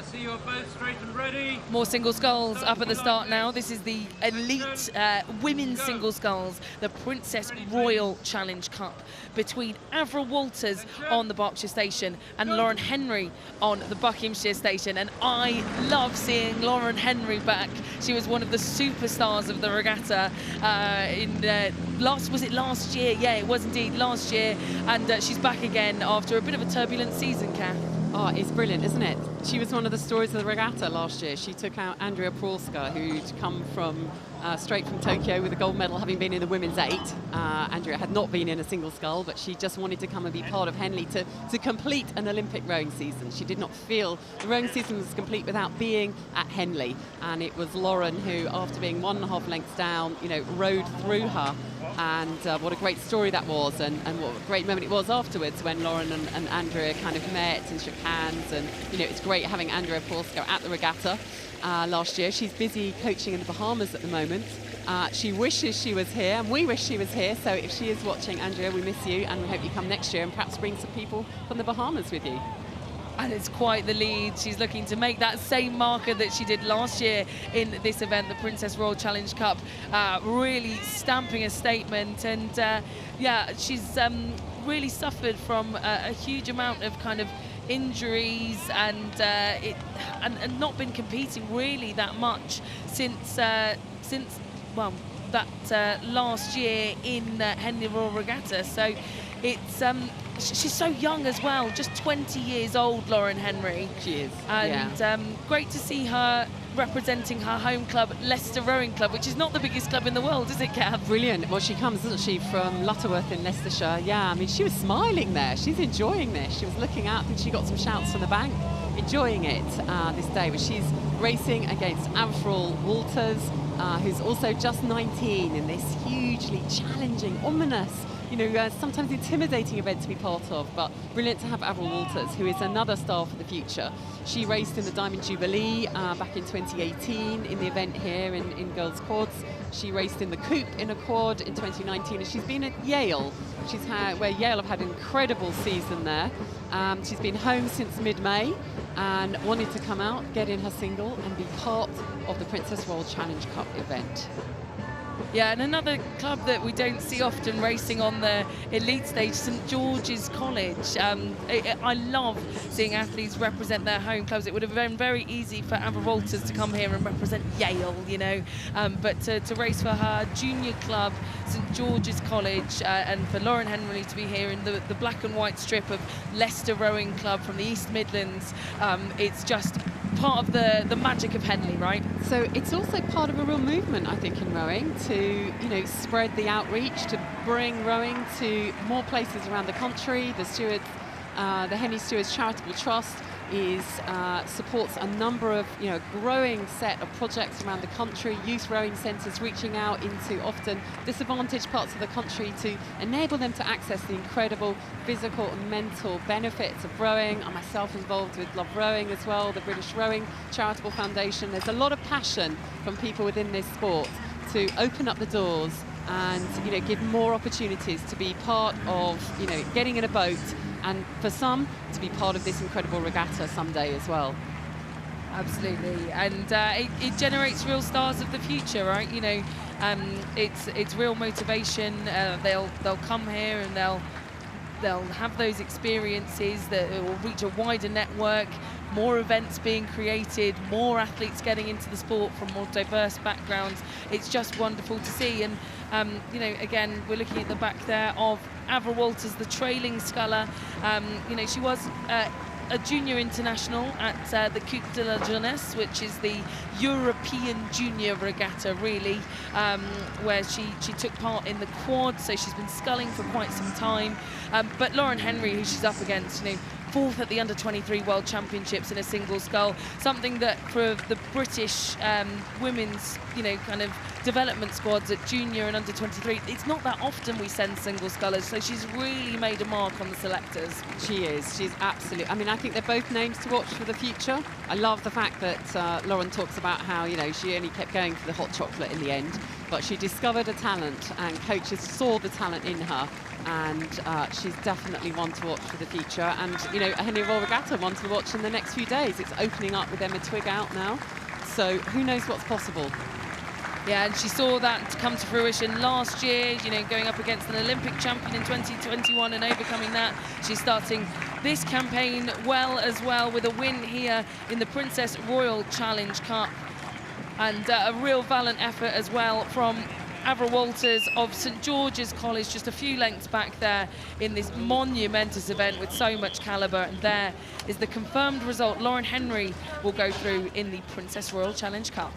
I see you're both straight and ready. More single sculls up at the start now. This is the elite women's single sculls, the Princess Royal Challenge Cup between Avril Walters on the Berkshire Station and Lauren Henry on the Buckinghamshire Station. And I love seeing Lauren Henry back. She was one of the superstars of the regatta was it last year? Yeah, it was indeed last year. And she's back again after a bit of a turbulent season, Kath. Oh, it's brilliant, isn't it? She was one of the stories of the regatta last year. She took out Andrea Pralska, who'd come from straight from Tokyo with a gold medal, having been in the women's 8. Andrea had not been in a single scull, but she just wanted to come and be part of Henley to complete an Olympic rowing season. She did not feel the rowing season was complete without being at Henley. And it was Lauren who, after being 1.5 lengths down, rowed through her. And what a great story that was, and what a great moment it was afterwards when Lauren and Andrea kind of met and shook hands. And it's great having Andrea Pralska at the regatta last year. She's busy coaching in the Bahamas at the moment. She wishes she was here, and we wish she was here. So if she is watching, Andrea, we miss you, and we hope you come next year and perhaps bring some people from the Bahamas with you. And it's quite the lead. She's looking to make that same marker that she did last year in this event, the Princess Royal Challenge Cup, really stamping a statement. And yeah, she's really suffered from a huge amount of kind of injuries and not been competing really that much since well, that last year in Henley Royal Regatta. So it's she's so young as well, just 20 years old, Lauren Henry. She is, and yeah. Great to see her representing her home club, Leicester Rowing Club, which is not the biggest club in the world, is it, Kath? Brilliant. Well, she comes, doesn't she, from Lutterworth in Leicestershire. Yeah, I mean, she was smiling there. She's enjoying this. She was looking out, and she got some shouts from the bank, enjoying it this day. But she's racing against Avril Walters, who's also just 19 in this hugely challenging, ominous, sometimes intimidating event to be part of, but brilliant to have Avril Walters, who is another star for the future. She raced in the Diamond Jubilee back in 2018 in the event here in girls' quads. She raced in the Coupe in a quad in 2019, and she's been at Yale. Where Yale have had an incredible season there. She's been home since mid-May and wanted to come out, get in her single, and be part of the Princess Royal Challenge Cup event. Yeah, and another club that we don't see often racing on the elite stage, St George's College. I love seeing athletes represent their home clubs. It would have been very easy for Avril Walters to come here and represent Yale, but to race for her junior club, St George's College, and for Lauren Henry to be here in the black and white strip of Leicester Rowing Club from the East Midlands, it's just part of the magic of Henley, right? So it's also part of a real movement, I think, in rowing to spread the outreach, to bring rowing to more places around the country. The Henley Stewards Charitable Trust supports a number of growing set of projects around the country, youth rowing centres reaching out into often disadvantaged parts of the country to enable them to access the incredible physical and mental benefits of rowing. I'm myself involved with Love Rowing as well, the British Rowing Charitable Foundation. There's a lot of passion from people within this sport to open up the doors and give more opportunities to be part of getting in a boat, and for some to be part of this incredible regatta someday as well. Absolutely, and it generates real stars of the future, right? It's real motivation. They'll come here and they'll have those experiences that will reach a wider network, more events being created, more athletes getting into the sport from more diverse backgrounds. It's just wonderful to see. And again, we're looking at the back there of Avril Walters, the trailing sculler. She was a junior international at the Coupe de la Jeunesse, which is the European junior regatta, really, where she took part in the quad, so she's been sculling for quite some time. But Lauren Henry, who she's up against, fourth at the Under-23 World Championships in a single scull, something that for the British women's, kind of development squads at junior and Under-23, it's not that often we send single scullers, so she's really made a mark on the selectors. She is. She's absolutely. I mean, I think they're both names to watch for the future. I love the fact that Lauren talks about how, she only kept going for the hot chocolate in the end, but she discovered a talent, and coaches saw the talent in her and she's definitely one to watch for the future. And, you know, a Henley Royal Regatta, one to watch in the next few days. It's opening up with Emma Twigg out now, so who knows what's possible. Yeah, and she saw that come to fruition last year, you know, going up against an Olympic champion in 2021 and overcoming that. She's starting this campaign well as well, with a win here in the Princess Royal Challenge Cup. And a real valiant effort as well from Avril Walters of St George's College, just a few lengths back there in this monumentous event with so much calibre. And there is the confirmed result. Lauren Henry will go through in the Princess Royal Challenge Cup.